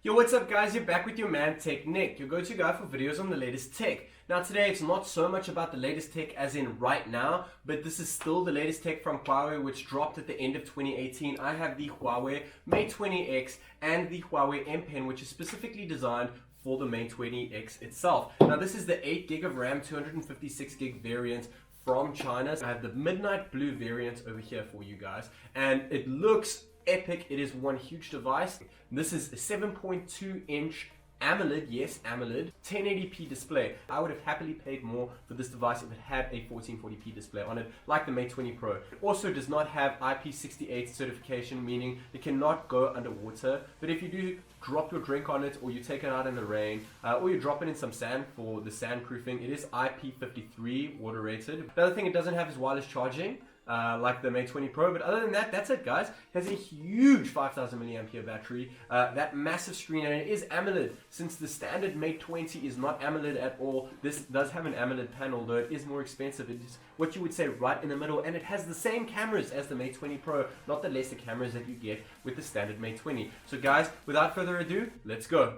Yo, what's up guys? You're back with your man TechNick, your go-to guy for videos on the latest tech. Now today it's not so much about the latest tech as in right now, but this is still the latest tech from Huawei which dropped at the end of 2018. I have the Huawei Mate 20X and the Huawei M Pen, which is specifically designed for the Mate 20X itself. Now this is the 8GB of RAM, 256GB variant from China. I have the midnight blue variant over here for you guys, and it looks epic. It is one huge device. This is a 7.2 inch AMOLED, yes, AMOLED, 1080p display. I would have happily paid more for this device if it had a 1440p display on it, like the Mate 20 Pro. It also does not have IP68 certification, meaning it cannot go underwater. But if you do drop your drink on it, or you take it out in the rain, or you drop it in some sand for the sandproofing, it is IP53 water rated. The other thing it doesn't have is wireless charging, like the Mate 20 Pro, but other than that, that's it guys. It has a huge 5000 milliampere battery, that massive screen, and it is AMOLED. Since the standard Mate 20 is not AMOLED at all, this does have an AMOLED panel, though it is more expensive. It is what you would say right in the middle, and it has the same cameras as the Mate 20 Pro, not the lesser cameras that you get with the standard Mate 20. So guys, without further ado, let's go.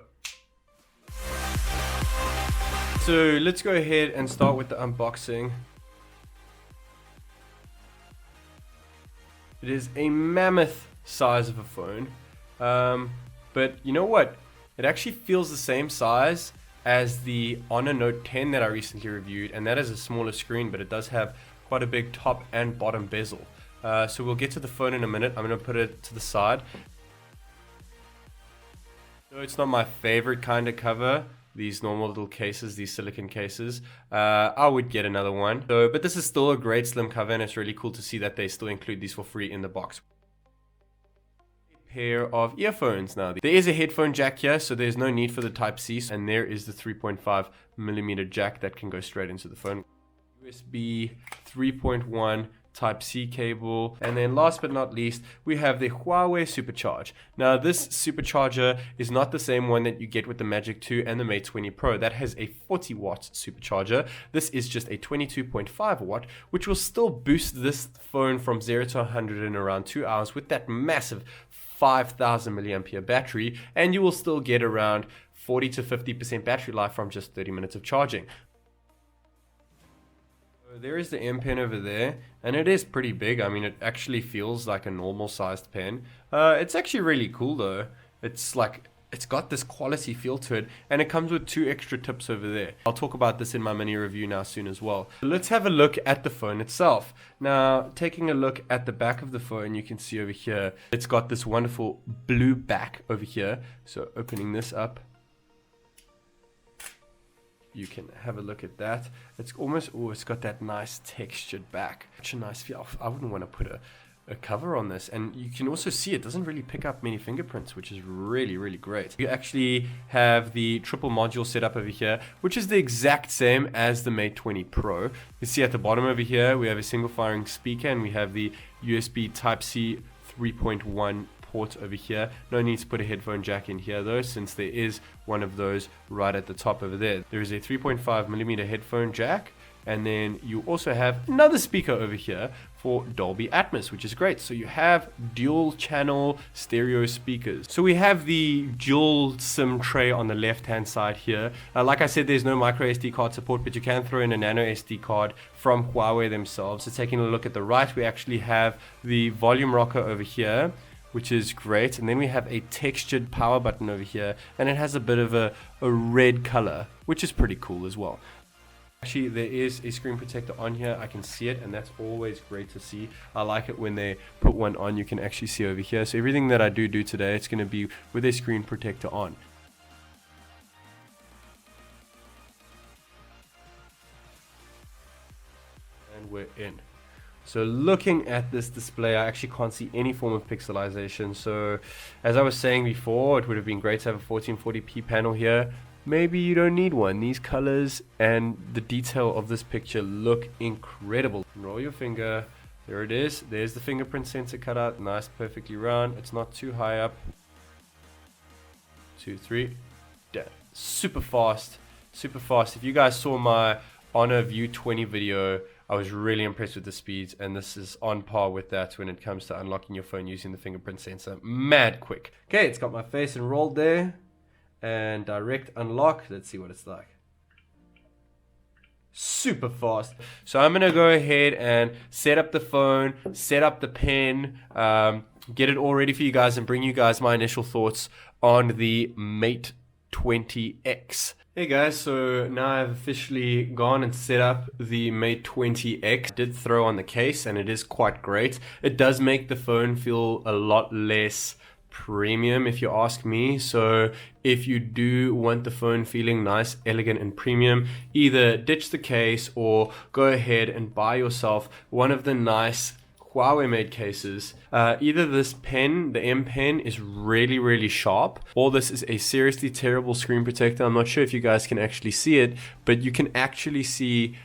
So let's go ahead and start with the unboxing. It is a mammoth size of a phone, but you know what? It actually feels the same size as the Honor Note 10 that I recently reviewed, and that is a smaller screen, but it does have quite a big top and bottom bezel. So we'll get to the phone in a minute. I'm going to put it to the side. So it's not my favorite kind of cover, these normal little cases, these silicone cases. I would get another one. But this is still a great slim cover, and it's really cool to see that they still include these for free in the box. A pair of earphones now. There is a headphone jack here, so there's no need for the Type-C, and there is the 3.5mm jack that can go straight into the phone. USB 3.1 Type-C cable, and then last but not least, we have the Huawei Supercharge. Now this supercharger is not the same one that you get with the Magic 2 and the Mate 20 Pro. That has a 40 watt supercharger. This is just a 22.5 watt, which will still boost this phone from 0 to 100 in around 2 hours with that massive 5000 milliampere battery, and you will still get around 40 to 50% battery life from just 30 minutes of charging. There is the M Pen over there, and it is pretty big. I mean, it actually feels like a normal sized pen. It's actually really cool though. It's got this quality feel to it, and it comes with 2 extra tips over there. I'll talk about this in my mini review now soon as well. Let's have a look at the phone itself. Now, taking a look at the back of the phone, you can see over here, it's got this wonderful blue back over here. So opening this up, you can have a look at that. It's almost, oh, it's got that nice textured back. Such a nice feel. I wouldn't want to put a cover on this. And you can also see it doesn't really pick up many fingerprints, which is really, really great. You actually have the triple module setup over here, which is the exact same as the Mate 20 Pro. You see at the bottom over here, we have a single firing speaker, and we have the USB Type-C 3.1 port over here. No need to put a headphone jack in here though, since there is one of those right at the top over there. There is a 3.5mm headphone jack, and then you also have another speaker over here for Dolby Atmos, which is great. So you have dual channel stereo speakers. So we have the dual SIM tray on the left hand side here. Like I said, there's no micro SD card support, but you can throw in a nano SD card from Huawei themselves. So taking a look at the right, we actually have the volume rocker over here, which is great, and then we have a textured power button over here, and it has a bit of a red color, which is pretty cool as well. Actually, there is a screen protector on here. I can see it, and that's always great to see. I like it when they put one on. You can actually see over here. So everything that I do today, it's going to be with a screen protector on. And we're in. So looking at this display, I actually can't see any form of pixelization. So as I was saying before, it would have been great to have a 1440p panel here. Maybe you don't need one. These colors and the detail of this picture look incredible. Roll your finger. There it is. There's the fingerprint sensor cut out. Nice, perfectly round. It's not too high up. 2, 3. Dead. Super fast. Super fast. If you guys saw my Honor View 20 video, I was really impressed with the speeds, and this is on par with that when it comes to unlocking your phone using the fingerprint sensor. Mad quick. Okay, it's got my face enrolled there. and direct unlock. Let's see what it's like. Super fast. So I'm gonna go ahead and set up the phone, set up the pen, get it all ready for you guys, and bring you guys my initial thoughts on the Mate 20X. Hey guys, so now I've officially gone and set up the Mate 20X. I did throw on the case and it is quite great. It does make the phone feel a lot less premium if you ask me. So if you do want the phone feeling nice, elegant and premium, either ditch the case or go ahead and buy yourself one of the nice Huawei made cases. Either this pen, the M pen, is really sharp, or this is a seriously terrible screen protector. I'm not sure if you guys can actually see it, but you can actually see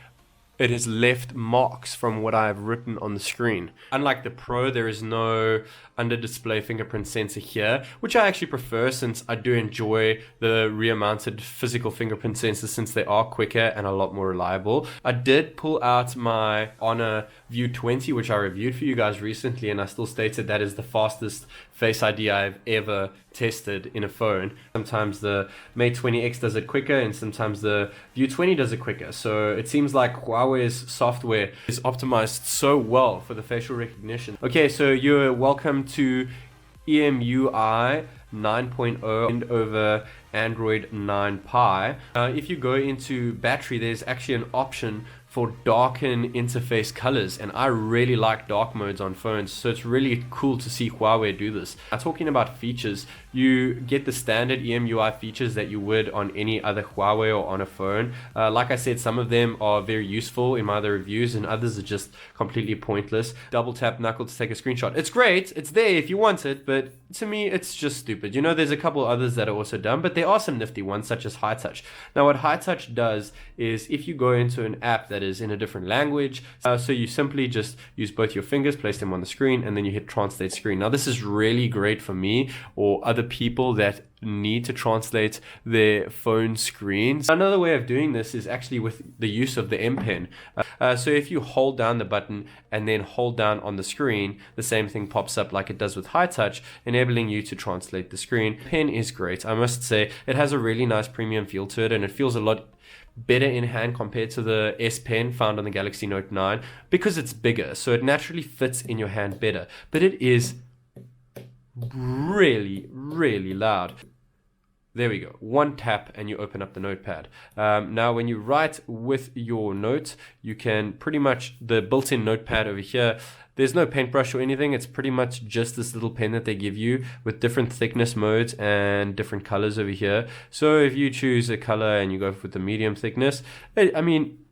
it has left marks from what I've written on the screen. Unlike the Pro, there is no under display fingerprint sensor here, which I actually prefer since I do enjoy the rear mounted physical fingerprint sensors since they are quicker and a lot more reliable. I did pull out my Honor View 20, which I reviewed for you guys recently, and I still stated that is the fastest Face ID I've ever tested in a phone. Sometimes the Mate 20X does it quicker and sometimes the View 20 does it quicker. So it seems like Huawei's software is optimized so well for the facial recognition. Okay, so you're welcome to EMUI 9.0 and over Android 9 Pie. If you go into battery, there's actually an option for darken interface colors, and I really like dark modes on phones, so it's really cool to see Huawei do this. Now, talking about features, you get the standard EMUI features that you would on any other Huawei or on a phone. Like I said, some of them are very useful in my other reviews and others are just completely pointless. Double tap knuckle to take a screenshot. It's great, it's there if you want it, but to me it's just stupid. You know, there's a couple others that are also dumb, but there are some nifty ones such as High Touch. Now what High Touch does is if you go into an app that is in a different language, so you simply just use both your fingers, place them on the screen, and then you hit translate screen. Now this is really great for me or other people that need to translate their phone screens. Another way of doing this is actually with the use of the M Pen. So if you hold down the button and then hold down on the screen, the same thing pops up like it does with High Touch, enabling you to translate the screen. Pen is great, I must say. It has a really nice premium feel to it, and it feels a lot better in hand compared to the S Pen found on the Galaxy Note 9 because it's bigger, so it naturally fits in your hand better. But it is really loud. There we go. One tap and you open up the Notepad. Now when you write with your note, you can pretty much, the built-in Notepad over here, there's no paintbrush or anything. It's pretty much just this little pen that they give you with different thickness modes and different colors over here. So if you choose a color and you go with the medium thickness, I mean,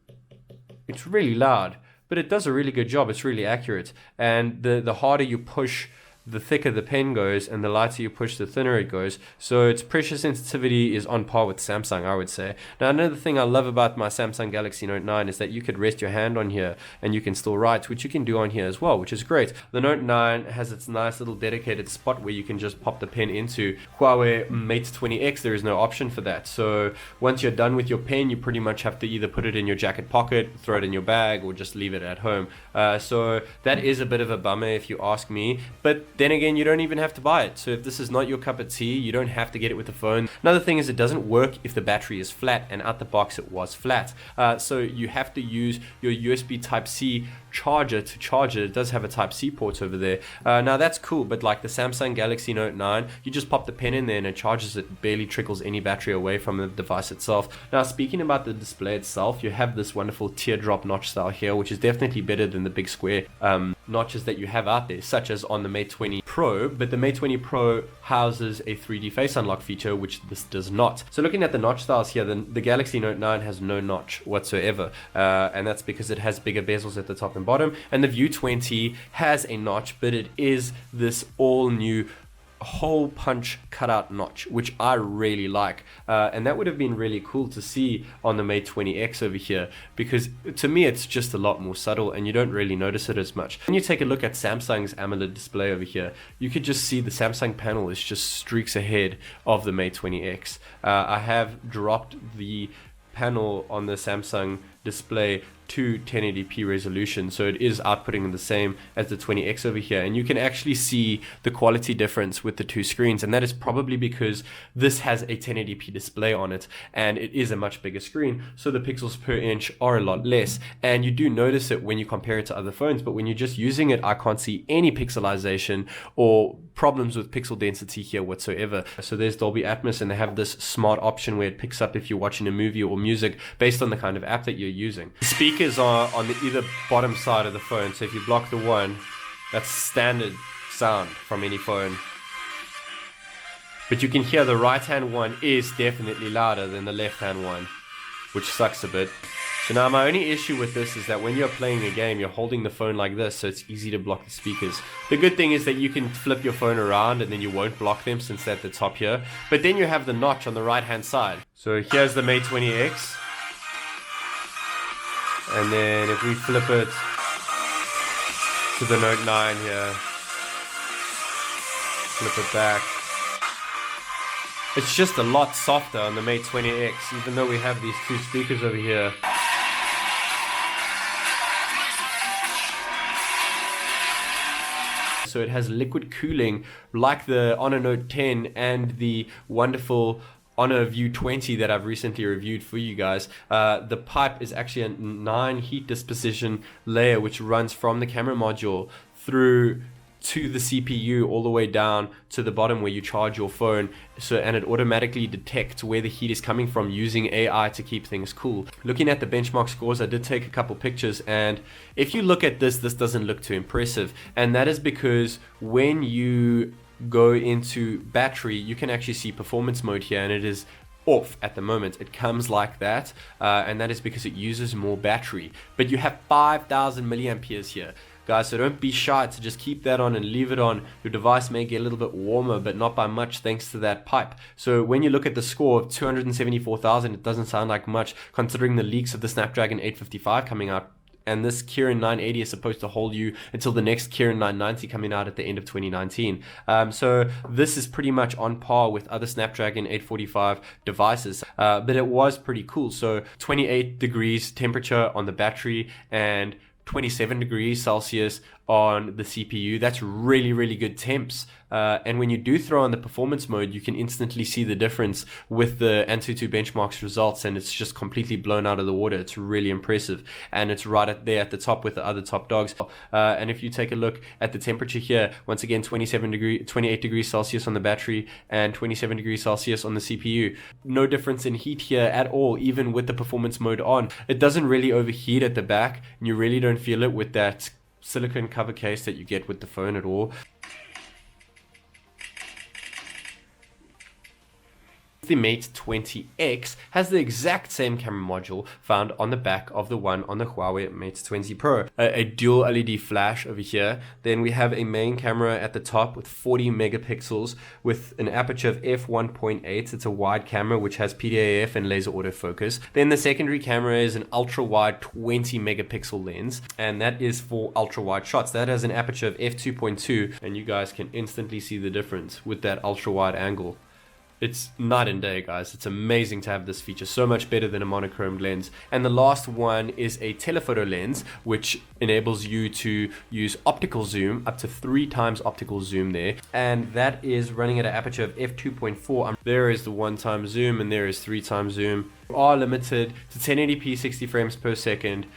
it's really loud, but it does a really good job. It's really accurate. And the harder you push, the thicker the pen goes, and the lighter you push, the thinner it goes. So its pressure sensitivity is on par with Samsung, I would say. Now another thing I love about my Samsung Galaxy Note 9 is that you could rest your hand on here and you can still write, which you can do on here as well, which is great. The Note 9 has its nice little dedicated spot where you can just pop the pen into. Huawei Mate 20X, there is no option for that. So once you're done with your pen, you pretty much have to either put it in your jacket pocket, throw it in your bag, or just leave it at home. So that is a bit of a bummer if you ask me, but then again, you don't even have to buy it. So if this is not your cup of tea, you don't have to get it with the phone. Another thing is it doesn't work if the battery is flat, and out the box it was flat. So you have to use your USB Type-C charger to charge it. It does have a Type-C port over there. Now that's cool, but like the Samsung Galaxy Note 9, you just pop the pen in there and it charges it, barely trickles any battery away from the device itself. Now speaking about the display itself, you have this wonderful teardrop notch style here, which is definitely better than the big square notches that you have out there, such as on the Mate 20 Pro, but the Mate 20 Pro houses a 3D face unlock feature, which this does not. So looking at the notch styles here, the Galaxy Note 9 has no notch whatsoever, and that's because it has bigger bezels at the top and bottom, and the View 20 has a notch, but it is this all new hole punch cutout notch, which I really like, and that would have been really cool to see on the Mate 20X over here, because to me it's just a lot more subtle and you don't really notice it as much. When you take a look at Samsung's AMOLED display over here, you could just see the Samsung panel is just streaks ahead of the Mate 20X. I have dropped the panel on the Samsung display to 1080p resolution, so it is outputting the same as the 20X over here, and you can actually see the quality difference with the two screens, and that is probably because this has a 1080p display on it and it is a much bigger screen, so the pixels per inch are a lot less, and you do notice it when you compare it to other phones, but when you're just using it, I can't see any pixelization or problems with pixel density here whatsoever. So there's Dolby Atmos, and they have this smart option where it picks up if you're watching a movie or music based on the kind of app that you're using. The speakers are on the either bottom side of the phone, so if you block the one, that's standard sound from any phone. But you can hear the right hand one is definitely louder than the left hand one, which sucks a bit. So now my only issue with this is that when you're playing a game, you're holding the phone like this, so it's easy to block the speakers. The good thing is that you can flip your phone around and then you won't block them since they're at the top here. But then you have the notch on the right hand side. So here's the Mate 20X. And then if we flip it to the Note 9 here, flip it back. It's just a lot softer on the Mate 20X, even though we have these two speakers over here. So it has liquid cooling like the Honor Note 10 and the wonderful Honor View 20 that I've recently reviewed for you guys. The pipe is actually a 9 heat disposition layer which runs from the camera module through to the CPU all the way down to the bottom where you charge your phone, and it automatically detects where the heat is coming from using AI to keep things cool. Looking at the benchmark scores, I did take a couple pictures, and if you look at this doesn't look too impressive, and that is because when you go into battery, you can actually see performance mode here, and it is off at the moment. It comes like that, and that is because it uses more battery, but you have 5,000 milliamperes here, guys, so don't be shy to just keep that on and leave it on. Your device may get a little bit warmer, but not by much thanks to that pipe. So when you look at the score of 274,000, it doesn't sound like much considering the leaks of the Snapdragon 855 coming out. And this Kirin 980 is supposed to hold you until the next Kirin 990 coming out at the end of 2019. So this is pretty much on par with other Snapdragon 845 devices, but it was pretty cool. So 28 degrees temperature on the battery and 27 degrees Celsius on the CPU. That's really, really good temps. And when you do throw on the performance mode, you can instantly see the difference with the Antutu benchmarks results, and it's just completely blown out of the water. It's really impressive, and it's right there at the top with the other top dogs. And if you take a look at the temperature here, once again, 28 degrees Celsius on the battery and 27 degrees Celsius on the CPU. No difference in heat here at all, even with the performance mode on. It doesn't really overheat at the back, and you really don't feel it with that silicone cover case that you get with the phone at all. The Mate 20X has the exact same camera module found on the back of the one on the Huawei Mate 20 Pro. A dual LED flash over here. Then we have a main camera at the top with 40 megapixels with an aperture of f1.8. It's a wide camera which has PDAF and laser autofocus. Then the secondary camera is an ultra wide 20 megapixel lens, and that is for ultra wide shots. That has an aperture of f2.2, and you guys can instantly see the difference with that ultra wide angle. It's night and day, guys. It's amazing to have this feature, so much better than a monochromed lens. And the last one is a telephoto lens, which enables you to use optical zoom, up to 3 times optical zoom there. And that is running at an aperture of f2.4. There is the 1 time zoom, and there is 3 times zoom. You are limited to 1080p 60 frames per second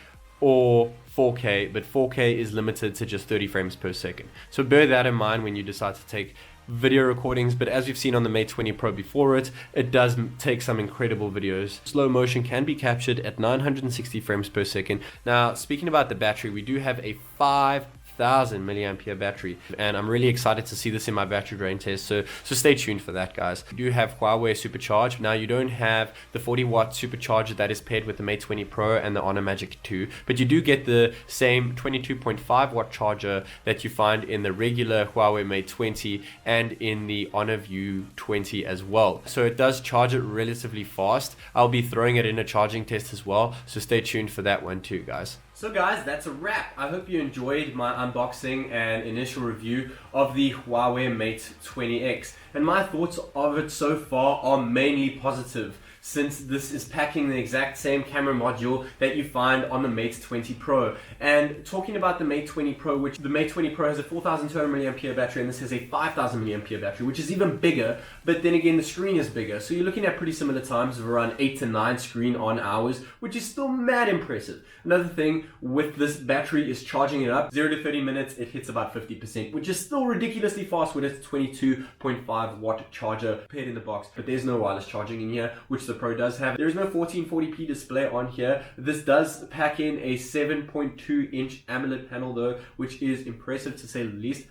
or 4K, but 4K is limited to just 30 frames per second. So bear that in mind when you decide to take video recordings, but as we've seen on the Mate 20 Pro before it does take some incredible videos. Slow motion can be captured at 960 frames per second. Now, speaking about the battery, we do have a 5,000 milliampere battery, and I'm really excited to see this in my battery drain test, so stay tuned for that, guys. We do have Huawei Supercharge. Now, you don't have the 40-watt supercharger that is paired with the Mate 20 Pro and the Honor Magic 2, but you do get the same 22.5 watt charger that you find in the regular Huawei Mate 20 and in the Honor View 20 as well. So it does charge it relatively fast. I'll be throwing it in a charging test as well, so stay tuned for that one too, guys. So guys, that's a wrap. I hope you enjoyed my unboxing and initial review of the Huawei Mate 20X. And my thoughts of it so far are mainly positive. since this is packing the exact same camera module that you find on the Mate 20 Pro. And talking about the Mate 20 Pro, which the Mate 20 Pro has a 4,200 mAh battery and this has a 5,000 mAh battery, which is even bigger, but then again the screen is bigger. So you're looking at pretty similar times of around 8 to 9 screen on hours, which is still mad impressive. Another thing with this battery is charging it up. 0 to 30 minutes, it hits about 50%, which is still ridiculously fast when it's 22.5 watt charger paired in the box. But there's no wireless charging in here, which the Pro does have. There is no 1440p display on here. This does pack in a 7.2 inch AMOLED panel though, which is impressive to say the least.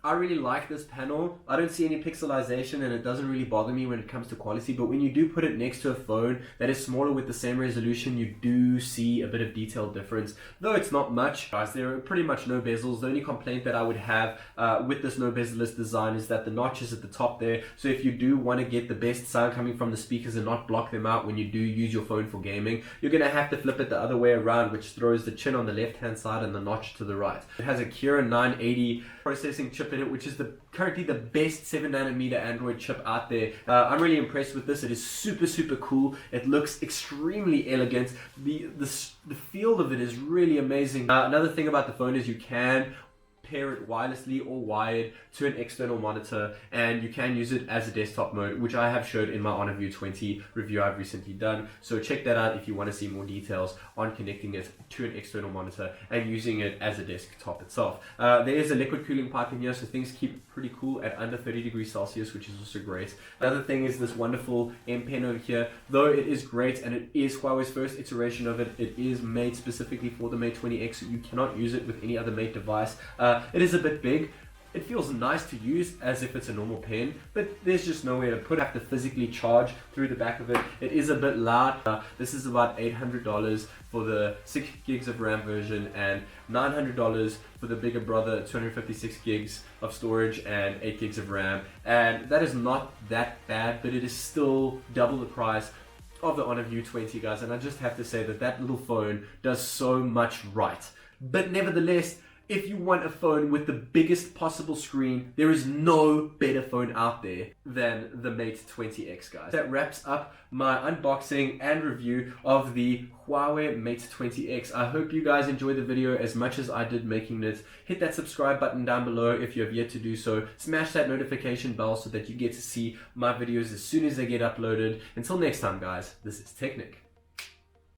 I really like this panel. I don't see any pixelization and it doesn't really bother me when it comes to quality, but when you do put it next to a phone that is smaller with the same resolution, you do see a bit of detail difference, though it's not much. Guys, there are pretty much no bezels. The only complaint that I would have with this no bezel-less design is that the notch is at the top there, so if you do want to get the best sound coming from the speakers and not block them out when you do use your phone for gaming, you're going to have to flip it the other way around, which throws the chin on the left hand side and the notch to the right. It has a Kirin 980 processing chip in it, which is currently the best 7nm Android chip out there. I'm really impressed with this. It is super cool. It looks extremely elegant. The feel of it is really amazing. Another thing about the phone is you can pair it wirelessly or wired to an external monitor, and you can use it as a desktop mode, which I have showed in my Honor View 20 review I've recently done. So check that out if you want to see more details on connecting it to an external monitor and using it as a desktop itself. There is a liquid cooling pipe in here, so things keep pretty cool at under 30 degrees Celsius, which is also great. Another thing is this wonderful M Pen over here. Though it is great and it is Huawei's first iteration of it, it is made specifically for the Mate 20X, so you cannot use it with any other Mate device. It is a bit big. It feels nice to use as if it's a normal pen, but there's just nowhere to put it. I have to physically charge through the back of it. It is a bit loud. This is about $800 for the 6 gigs of RAM version and $900 for the bigger brother, 256 gigs of storage and 8 gigs of RAM. And that is not that bad, but it is still double the price of the Honor View 20, guys. And I just have to say that that little phone does so much right. But nevertheless, if you want a phone with the biggest possible screen, there is no better phone out there than the Mate 20X, guys. That wraps up my unboxing and review of the Huawei Mate 20X. I hope you guys enjoyed the video as much as I did making it. Hit that subscribe button down below if you have yet to do so. Smash that notification bell so that you get to see my videos as soon as they get uploaded. Until next time, guys, this is TechNick.